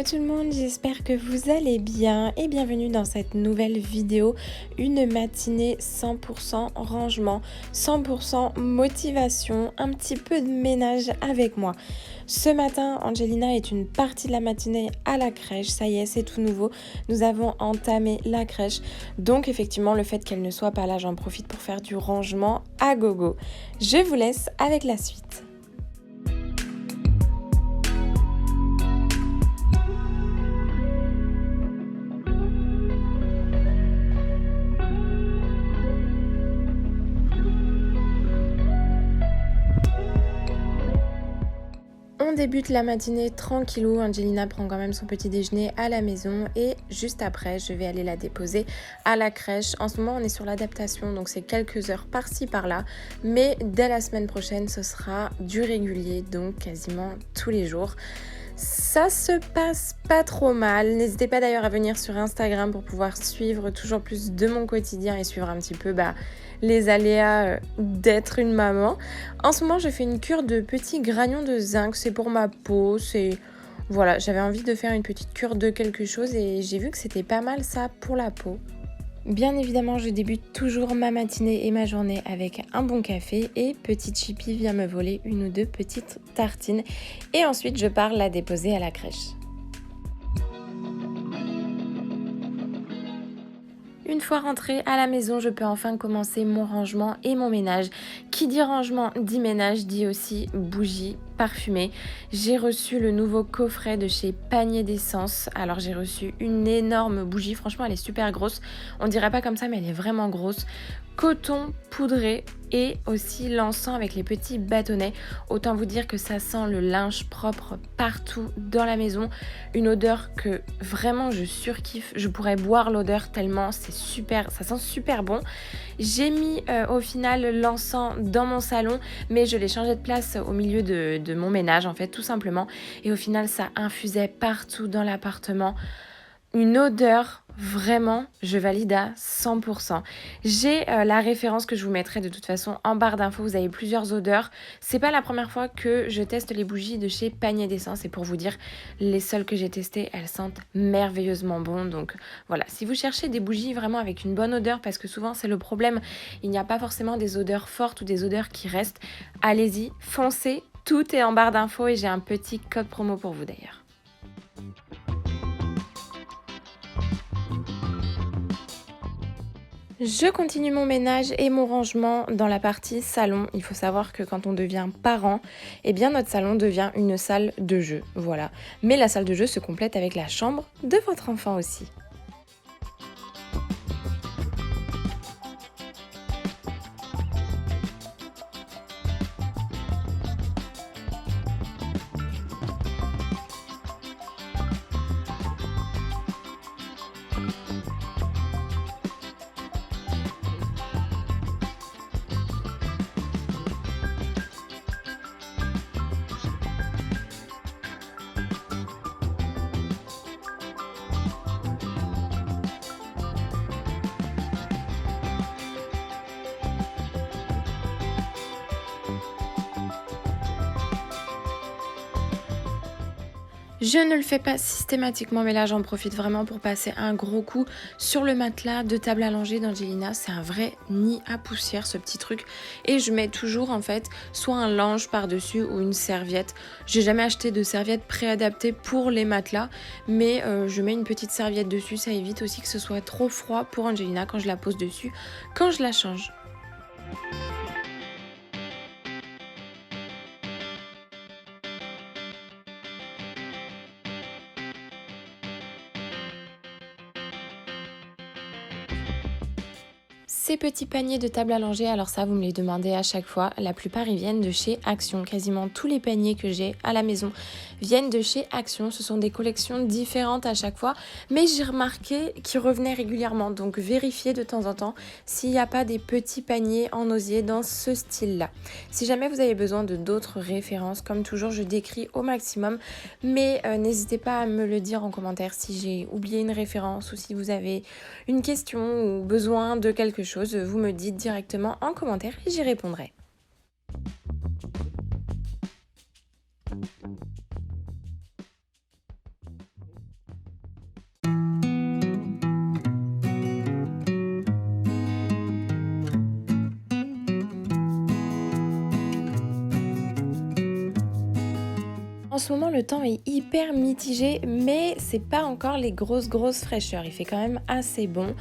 Hello tout le monde, j'espère que vous allez bien et bienvenue dans cette nouvelle vidéo. Une matinée 100% rangement, 100% motivation, un petit peu de ménage avec moi. Ce matin, Angelina est une partie de la matinée à la crèche, ça y est, c'est tout nouveau. Nous avons entamé la crèche, donc effectivement le fait qu'elle ne soit pas là, j'en profite pour faire du rangement à gogo. Je vous laisse avec la suite. On débute la matinée tranquillou, Angelina prend quand même son petit déjeuner à la maison et juste après je vais aller la déposer à la crèche. En ce moment on est sur l'adaptation donc c'est quelques heures par-ci par-là, mais dès la semaine prochaine ce sera du régulier, donc quasiment tous les jours. Ça se passe pas trop mal. N'hésitez pas d'ailleurs à venir sur Instagram pour pouvoir suivre toujours plus de mon quotidien et suivre un petit peu les aléas d'être une maman. En ce moment, je fais une cure de petits granions de zinc. C'est pour ma peau. Voilà, j'avais envie de faire une petite cure de quelque chose et j'ai vu que c'était pas mal ça pour la peau. Bien évidemment, je débute toujours ma matinée et ma journée avec un bon café et petite Chippy vient me voler une ou deux petites tartines et ensuite je pars la déposer à la crèche. Une fois rentrée à la maison, je peux enfin commencer mon rangement et mon ménage. Qui dit rangement dit ménage, dit aussi bougies parfumées. J'ai reçu le nouveau coffret de chez Panier d'Essence. Alors j'ai reçu une énorme bougie, franchement elle est super grosse. On dirait pas comme ça mais elle est vraiment grosse. Coton poudré et aussi l'encens avec les petits bâtonnets. Autant vous dire que ça sent le linge propre partout dans la maison. Une odeur que vraiment je surkiffe. Je pourrais boire l'odeur tellement c'est super, ça sent super bon. J'ai mis au final l'encens dans mon salon, mais je l'ai changé de place au milieu de mon ménage en fait tout simplement. Et au final ça infusait partout dans l'appartement. Une odeur, vraiment, je valide à 100%. J'ai la référence que je vous mettrai de toute façon en barre d'infos. Vous avez plusieurs odeurs. C'est pas la première fois que je teste les bougies de chez Panier d'Essence. Et pour vous dire, les seules que j'ai testées, elles sentent merveilleusement bon. Donc voilà, si vous cherchez des bougies vraiment avec une bonne odeur, parce que souvent c'est le problème, il n'y a pas forcément des odeurs fortes ou des odeurs qui restent, allez-y, foncez. Tout est en barre d'infos et j'ai un petit code promo pour vous d'ailleurs. Je continue mon ménage et mon rangement dans la partie salon. Il faut savoir que quand on devient parent, eh bien notre salon devient une salle de jeu. Voilà. Mais la salle de jeu se complète avec la chambre de votre enfant aussi. Je ne le fais pas systématiquement, mais là j'en profite vraiment pour passer un gros coup sur le matelas de table allongée d'Angelina. C'est un vrai nid à poussière ce petit truc. Et je mets toujours en fait soit un linge par-dessus ou une serviette. J'ai jamais acheté de serviette préadaptée pour les matelas, mais je mets une petite serviette dessus. Ça évite aussi que ce soit trop froid pour Angelina quand je la pose dessus, quand je la change. Ces petits paniers de table allongée, alors ça vous me les demandez à chaque fois, la plupart ils viennent de chez Action. Quasiment tous les paniers que j'ai à la maison viennent de chez Action. Ce sont des collections différentes à chaque fois, mais j'ai remarqué qu'ils revenaient régulièrement. Donc vérifiez de temps en temps s'il n'y a pas des petits paniers en osier dans ce style-là. Si jamais vous avez besoin de d'autres références, comme toujours je décris au maximum, mais n'hésitez pas à me le dire en commentaire si j'ai oublié une référence ou si vous avez une question ou besoin de quelque chose. Vous me dites directement en commentaire et j'y répondrai. En ce moment, le temps est hyper mitigé, mais c'est pas encore les grosses fraîcheurs. Il fait quand même assez bon.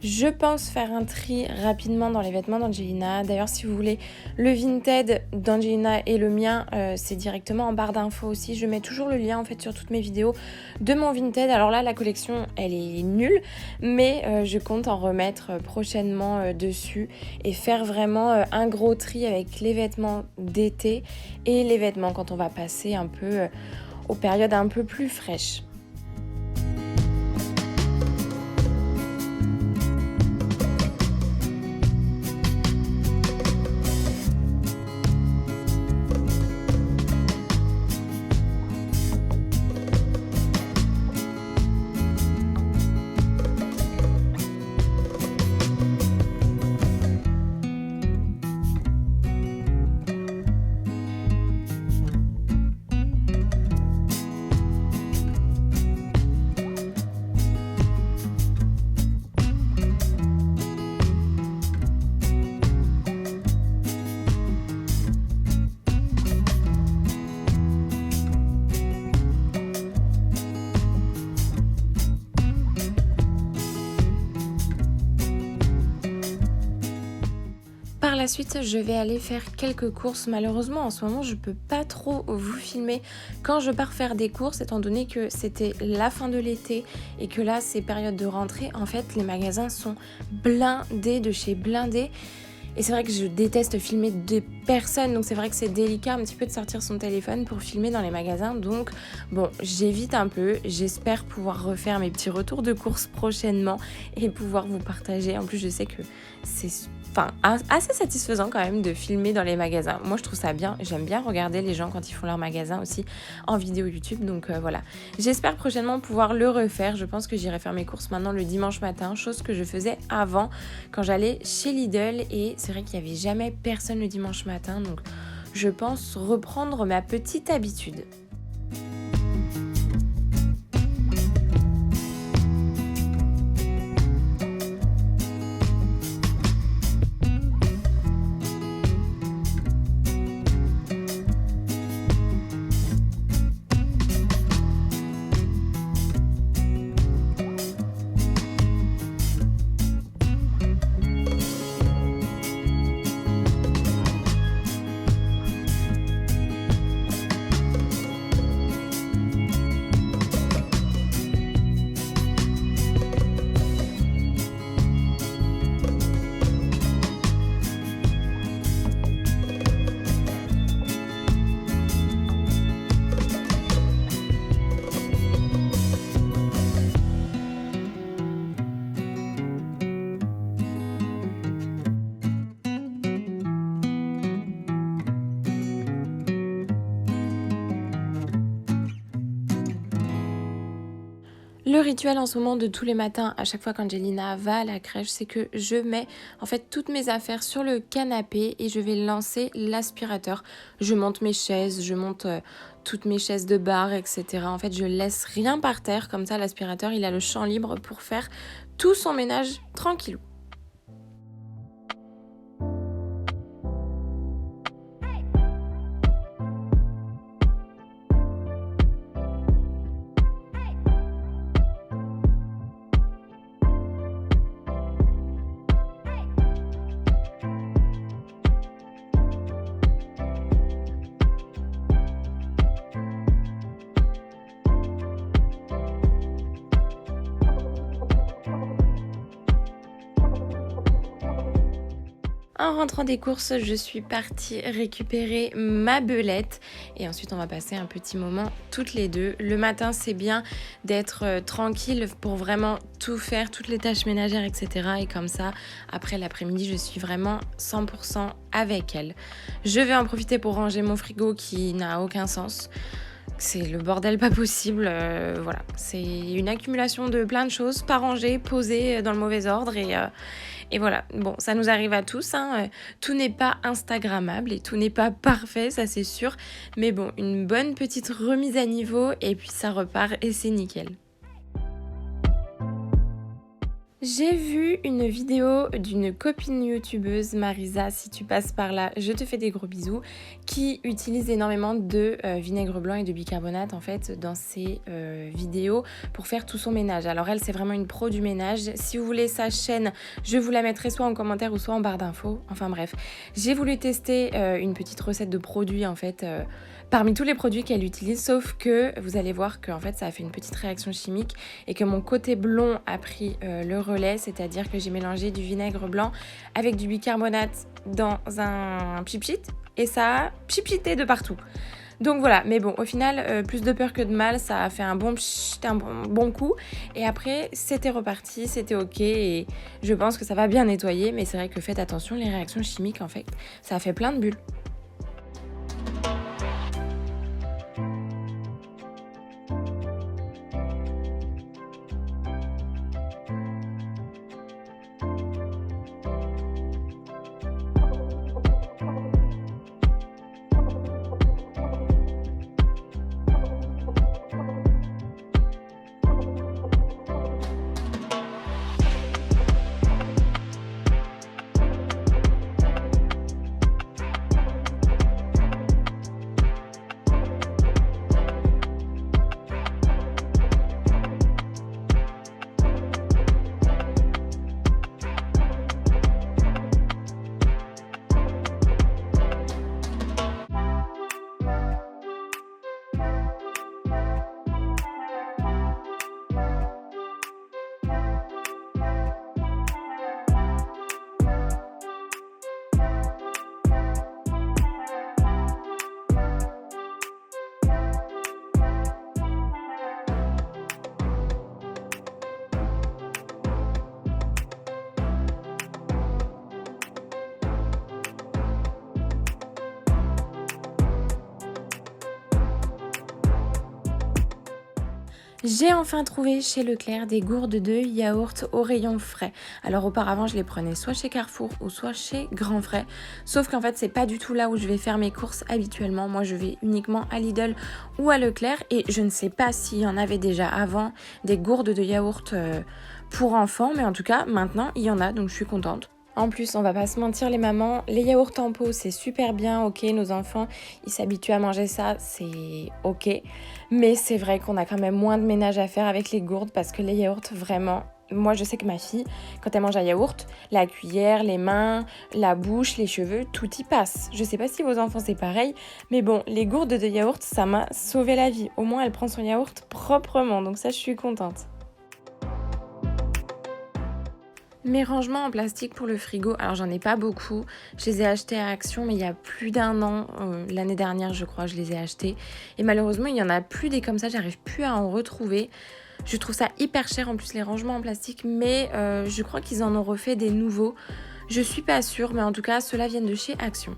Je pense faire un tri rapidement dans les vêtements d'Angelina. D'ailleurs, si vous voulez le Vinted d'Angelina et le mien, c'est directement en barre d'infos aussi. Je mets toujours le lien en fait sur toutes mes vidéos de mon Vinted. Alors là, la collection, elle est nulle, mais je compte en remettre prochainement dessus et faire vraiment un gros tri avec les vêtements d'été et les vêtements quand on va passer un peu aux périodes un peu plus fraîches. Par la suite, je vais aller faire quelques courses. Malheureusement, en ce moment, je peux pas trop vous filmer quand je pars faire des courses, étant donné que c'était la fin de l'été et que là, c'est période de rentrée. En fait, les magasins sont blindés de chez blindés. Et c'est vrai que je déteste filmer des personnes, donc c'est vrai que c'est délicat un petit peu de sortir son téléphone pour filmer dans les magasins. Donc bon, j'évite un peu, j'espère pouvoir refaire mes petits retours de courses prochainement et pouvoir vous partager. En plus, je sais que c'est assez satisfaisant quand même de filmer dans les magasins. Moi, je trouve ça bien, j'aime bien regarder les gens quand ils font leur magasin aussi en vidéo YouTube. Donc voilà, j'espère prochainement pouvoir le refaire. Je pense que j'irai faire mes courses maintenant le dimanche matin, chose que je faisais avant quand j'allais chez Lidl, et c'est vrai qu'il n'y avait jamais personne le dimanche matin, donc je pense reprendre ma petite habitude. Le rituel en ce moment de tous les matins, à chaque fois qu'Angelina va à la crèche, c'est que je mets en fait toutes mes affaires sur le canapé et je vais lancer l'aspirateur. Je monte mes chaises, je monte toutes mes chaises de bar, etc. En fait, je laisse rien par terre, comme ça l'aspirateur, il a le champ libre pour faire tout son ménage tranquillou. En rentrant des courses, je suis partie récupérer ma belette et ensuite on va passer un petit moment toutes les deux. Le matin, c'est bien d'être tranquille pour vraiment tout faire, toutes les tâches ménagères, etc. Et comme ça, après l'après-midi, je suis vraiment 100% avec elle. Je vais en profiter pour ranger mon frigo qui n'a aucun sens. C'est le bordel pas possible, voilà. C'est une accumulation de plein de choses, pas rangées, posées dans le mauvais ordre et voilà. Bon, ça nous arrive à tous, hein. Tout n'est pas instagrammable et tout n'est pas parfait, ça c'est sûr. Mais bon, une bonne petite remise à niveau et puis ça repart et c'est nickel. J'ai vu une vidéo d'une copine youtubeuse, Marisa, si tu passes par là, je te fais des gros bisous, qui utilise énormément de vinaigre blanc et de bicarbonate en fait dans ses vidéos pour faire tout son ménage. Alors elle, c'est vraiment une pro du ménage. Si vous voulez sa chaîne, je vous la mettrai soit en commentaire ou soit en barre d'infos. Enfin bref, j'ai voulu tester une petite recette de produits en fait. Parmi tous les produits qu'elle utilise, sauf que vous allez voir que en fait ça a fait une petite réaction chimique et que mon côté blond a pris le relais, c'est-à-dire que j'ai mélangé du vinaigre blanc avec du bicarbonate dans un pchit et ça a pchipchité de partout. Donc voilà, mais bon, au final, plus de peur que de mal, ça a fait un bon pchit, un bon coup. Et après, c'était reparti, c'était ok et je pense que ça va bien nettoyer, mais c'est vrai que faites attention, les réactions chimiques, en fait, ça a fait plein de bulles. J'ai enfin trouvé chez Leclerc des gourdes de yaourt au rayon frais. Alors auparavant, je les prenais soit chez Carrefour ou soit chez Grand Frais. Sauf qu'en fait, c'est pas du tout là où je vais faire mes courses habituellement. Moi, je vais uniquement à Lidl ou à Leclerc et je ne sais pas s'il y en avait déjà avant des gourdes de yaourt pour enfants, mais en tout cas, maintenant, il y en a, donc je suis contente. En plus, on va pas se mentir les mamans, les yaourts en pot c'est super bien, ok, nos enfants ils s'habituent à manger ça, c'est ok. Mais c'est vrai qu'on a quand même moins de ménage à faire avec les gourdes parce que les yaourts vraiment, moi je sais que ma fille, quand elle mange un yaourt, la cuillère, les mains, la bouche, les cheveux, tout y passe. Je sais pas si vos enfants c'est pareil, mais bon, les gourdes de yaourt ça m'a sauvé la vie. Au moins elle prend son yaourt proprement, donc ça je suis contente. Mes rangements en plastique pour le frigo, alors j'en ai pas beaucoup, je les ai achetés à Action mais il y a plus d'un an, l'année dernière je crois je les ai achetés et malheureusement il y en a plus des comme ça, j'arrive plus à en retrouver. Je trouve ça hyper cher en plus les rangements en plastique mais je crois qu'ils en ont refait des nouveaux, je suis pas sûre mais en tout cas ceux-là viennent de chez Action.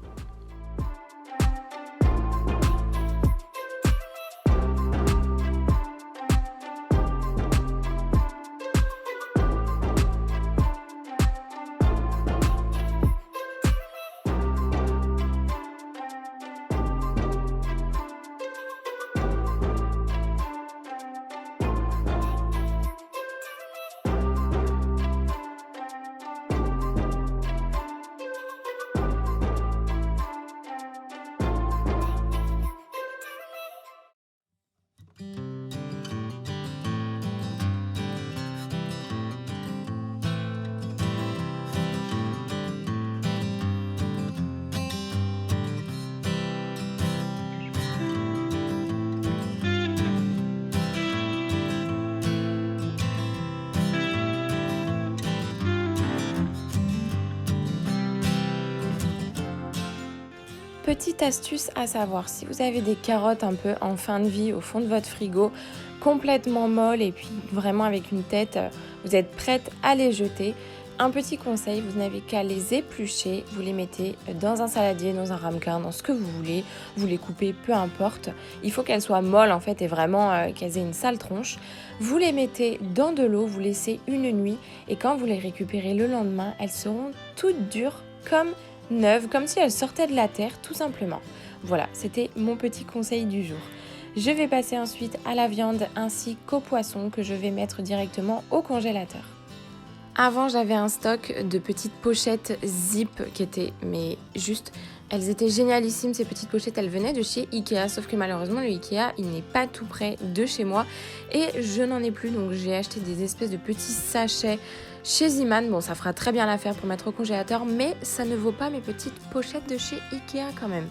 Petite astuce à savoir, si vous avez des carottes un peu en fin de vie au fond de votre frigo, complètement molles et puis vraiment avec une tête, vous êtes prête à les jeter. Un petit conseil, vous n'avez qu'à les éplucher, vous les mettez dans un saladier, dans un ramequin, dans ce que vous voulez, vous les coupez, peu importe. Il faut qu'elles soient molles en fait et vraiment qu'elles aient une sale tronche. Vous les mettez dans de l'eau, vous laissez une nuit et quand vous les récupérez le lendemain, elles seront toutes dures comme neuves, comme si elles sortaient de la terre tout simplement. Voilà, c'était mon petit conseil du jour. Je vais passer ensuite à la viande ainsi qu'au poisson que je vais mettre directement au congélateur. Avant, j'avais un stock de petites pochettes zip qui étaient, mais juste, elles étaient génialissimes ces petites pochettes. Elles venaient de chez Ikea, sauf que malheureusement, le Ikea, il n'est pas tout près de chez moi et je n'en ai plus. Donc, j'ai acheté des espèces de petits sachets chez Ziman. Bon, ça fera très bien l'affaire pour mettre au congélateur, mais ça ne vaut pas mes petites pochettes de chez Ikea quand même.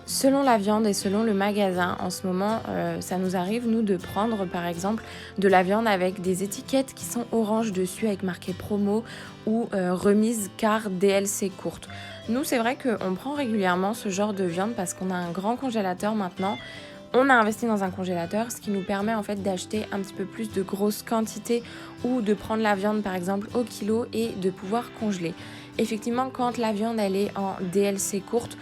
Selon la viande et selon le magasin, en ce moment, ça nous arrive, nous, de prendre, par exemple, de la viande avec des étiquettes qui sont orange dessus, avec marqué promo ou remise car DLC courte. Nous, c'est vrai qu'on prend régulièrement ce genre de viande parce qu'on a un grand congélateur maintenant. On a investi dans un congélateur, ce qui nous permet en fait d'acheter un petit peu plus de grosses quantités ou de prendre la viande par exemple au kilo et de pouvoir congeler. Effectivement, quand la viande elle est en DLC courte,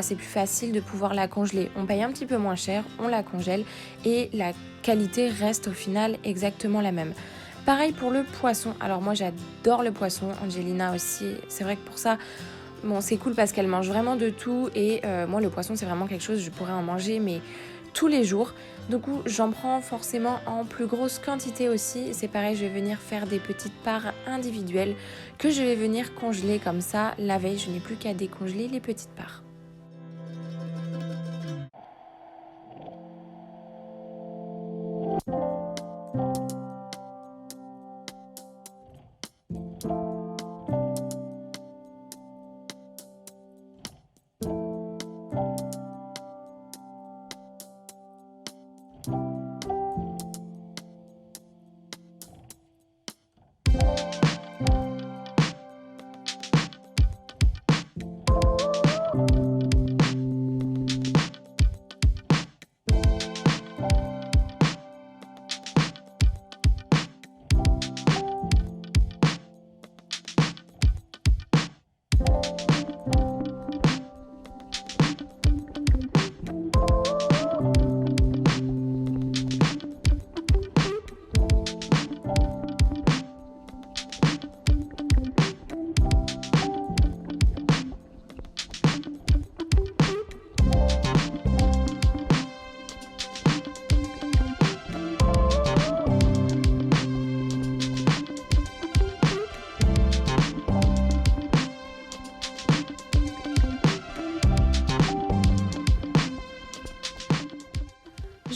c'est plus facile de pouvoir la congeler. On paye un petit peu moins cher, on la congèle et la qualité reste au final exactement la même. Pareil pour le poisson. Alors moi j'adore le poisson, Angelina aussi. C'est vrai que pour ça, c'est cool parce qu'elle mange vraiment de tout et moi le poisson c'est vraiment quelque chose, je pourrais en manger mais tous les jours. Du coup, j'en prends forcément en plus grosse quantité aussi. C'est pareil, je vais venir faire des petites parts individuelles que je vais venir congeler comme ça. La veille, je n'ai plus qu'à décongeler les petites parts.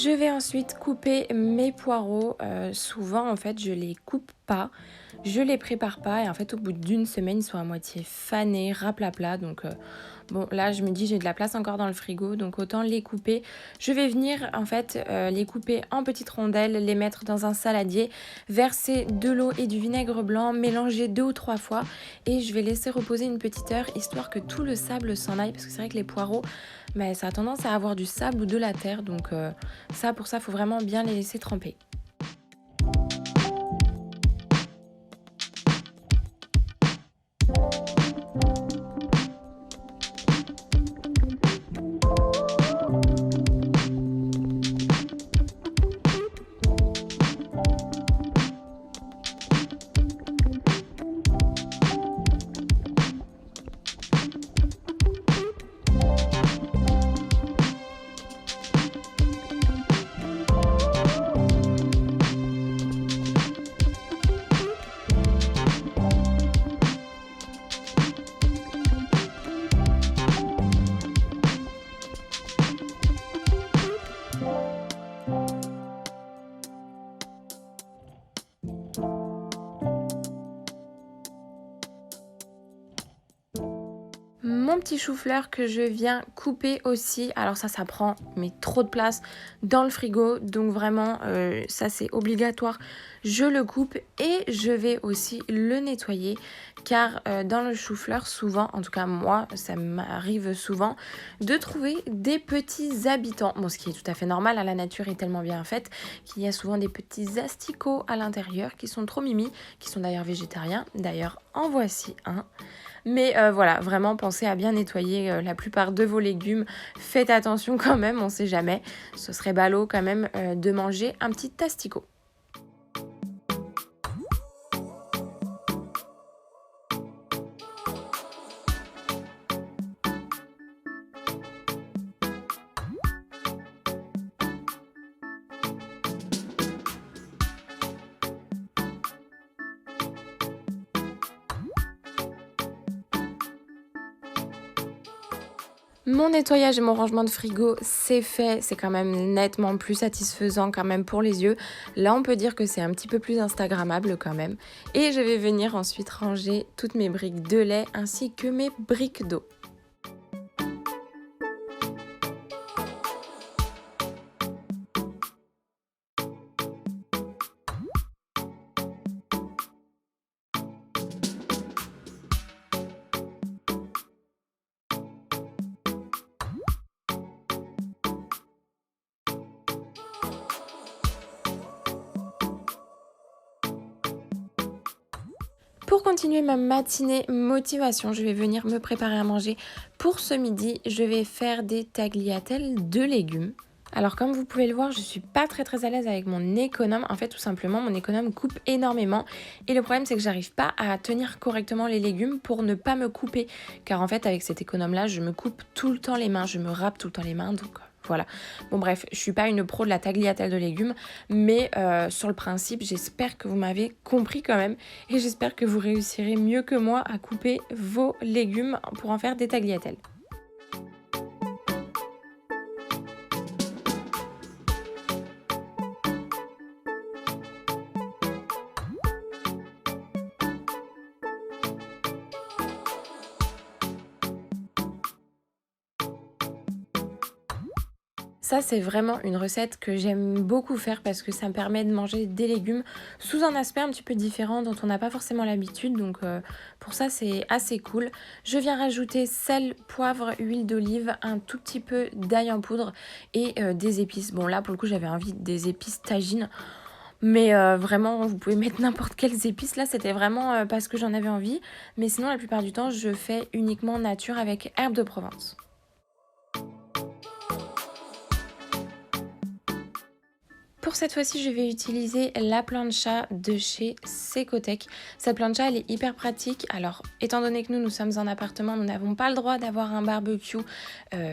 Je vais ensuite couper mes poireaux. Souvent, en fait, je les coupe pas, je les prépare pas et en fait, au bout d'une semaine, ils sont à moitié fanés, raplapla. Donc, là, je me dis, j'ai de la place encore dans le frigo, donc autant les couper. Je vais venir, en fait, les couper en petites rondelles, les mettre dans un saladier, verser de l'eau et du vinaigre blanc, mélanger 2 ou 3 fois et je vais laisser reposer une petite heure, histoire que tout le sable s'en aille, parce que c'est vrai que les poireaux, ça a tendance à avoir du sable ou de la terre, donc pour ça, il faut vraiment bien les laisser tremper. Mon petit chou-fleur que je viens couper aussi, alors ça prend trop de place dans le frigo, donc vraiment ça c'est obligatoire, je le coupe et je vais aussi le nettoyer car dans le chou-fleur souvent, en tout cas moi ça m'arrive souvent de trouver des petits habitants, ce qui est tout à fait normal, la nature est tellement bien faite qu'il y a souvent des petits asticots à l'intérieur qui sont trop mimi, qui sont d'ailleurs végétariens, d'ailleurs en voici un. Mais vraiment, pensez à bien nettoyer la plupart de vos légumes. Faites attention quand même, on ne sait jamais. Ce serait ballot quand même de manger un petit asticot. Mon nettoyage et mon rangement de frigo, c'est fait. C'est quand même nettement plus satisfaisant quand même pour les yeux. Là, on peut dire que c'est un petit peu plus instagrammable quand même. Et je vais venir ensuite ranger toutes mes briques de lait ainsi que mes briques d'eau. Pour continuer ma matinée motivation, je vais venir me préparer à manger. Pour ce midi, je vais faire des tagliatelles de légumes. Alors comme vous pouvez le voir, je suis pas très à l'aise avec mon économe. En fait, tout simplement, mon économe coupe énormément. Et le problème, c'est que j'arrive pas à tenir correctement les légumes pour ne pas me couper. Car en fait, avec cet économe-là, je me coupe tout le temps les mains. Je me râpe tout le temps les mains. Donc voilà. Bon bref, je suis pas une pro de la tagliatelle de légumes. Mais sur le principe, j'espère que vous m'avez compris quand même. Et j'espère que vous réussirez mieux que moi à couper vos légumes pour en faire des tagliatelles. Ça, c'est vraiment une recette que j'aime beaucoup faire parce que ça me permet de manger des légumes sous un aspect un petit peu différent dont on n'a pas forcément l'habitude. Donc pour ça, c'est assez cool. Je viens rajouter sel, poivre, huile d'olive, un tout petit peu d'ail en poudre et des épices. Bon là, pour le coup, j'avais envie des épices tagine. Mais vraiment, vous pouvez mettre n'importe quelles épices. Là, c'était vraiment parce que j'en avais envie. Mais sinon, la plupart du temps, je fais uniquement nature avec herbes de Provence. Pour cette fois-ci, je vais utiliser la plancha de chez Secotech. Cette plancha, elle est hyper pratique. Alors, étant donné que nous sommes en appartement, nous n'avons pas le droit d'avoir un barbecue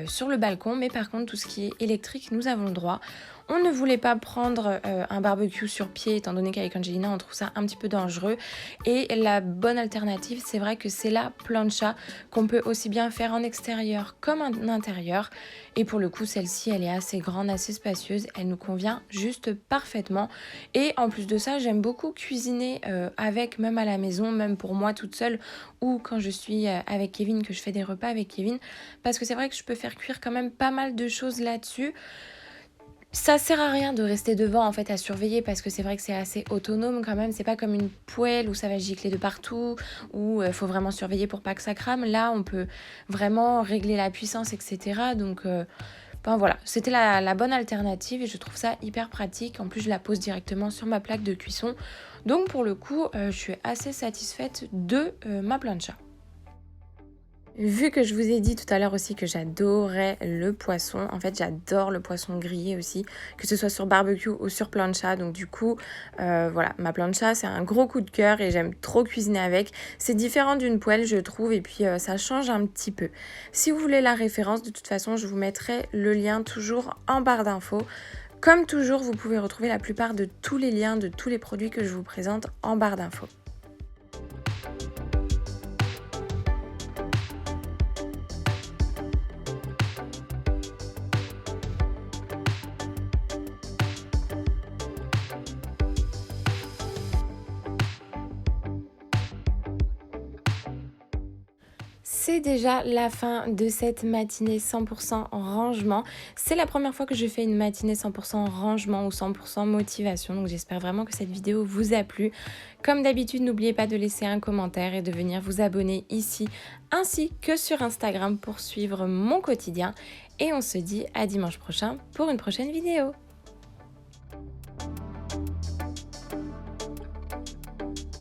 sur le balcon. Mais par contre, tout ce qui est électrique, nous avons le droit. On ne voulait pas prendre un barbecue sur pied, étant donné qu'avec Angelina, on trouve ça un petit peu dangereux. Et la bonne alternative, c'est vrai que c'est la plancha qu'on peut aussi bien faire en extérieur comme en intérieur. Et pour le coup, celle-ci, elle est assez grande, assez spacieuse. Elle nous convient juste parfaitement. Et en plus de ça, j'aime beaucoup cuisiner avec, même à la maison, même pour moi toute seule, ou quand je suis avec Kevin, que je fais des repas avec Kevin. Parce que c'est vrai que je peux faire cuire quand même pas mal de choses là-dessus. Ça sert à rien de rester devant en fait à surveiller parce que c'est vrai que c'est assez autonome quand même, c'est pas comme une poêle où ça va gicler de partout, où il faut vraiment surveiller pour pas que ça crame. Là on peut vraiment régler la puissance, etc. Donc ben voilà, c'était la bonne alternative et je trouve ça hyper pratique. En plus je la pose directement sur ma plaque de cuisson. Donc pour le coup je suis assez satisfaite de ma plancha. Vu que je vous ai dit tout à l'heure aussi que j'adorais le poisson, en fait j'adore le poisson grillé aussi, que ce soit sur barbecue ou sur plancha, donc du coup voilà, ma plancha c'est un gros coup de cœur et j'aime trop cuisiner avec. C'est différent d'une poêle je trouve et puis ça change un petit peu. Si vous voulez la référence, de toute façon je vous mettrai le lien toujours en barre d'infos. Comme toujours, vous pouvez retrouver la plupart de tous les liens de tous les produits que je vous présente en barre d'infos. C'est déjà la fin de cette matinée 100% rangement. C'est la première fois que je fais une matinée 100% rangement ou 100% motivation. Donc j'espère vraiment que cette vidéo vous a plu. Comme d'habitude, n'oubliez pas de laisser un commentaire et de venir vous abonner ici ainsi que sur Instagram pour suivre mon quotidien. Et on se dit à dimanche prochain pour une prochaine vidéo.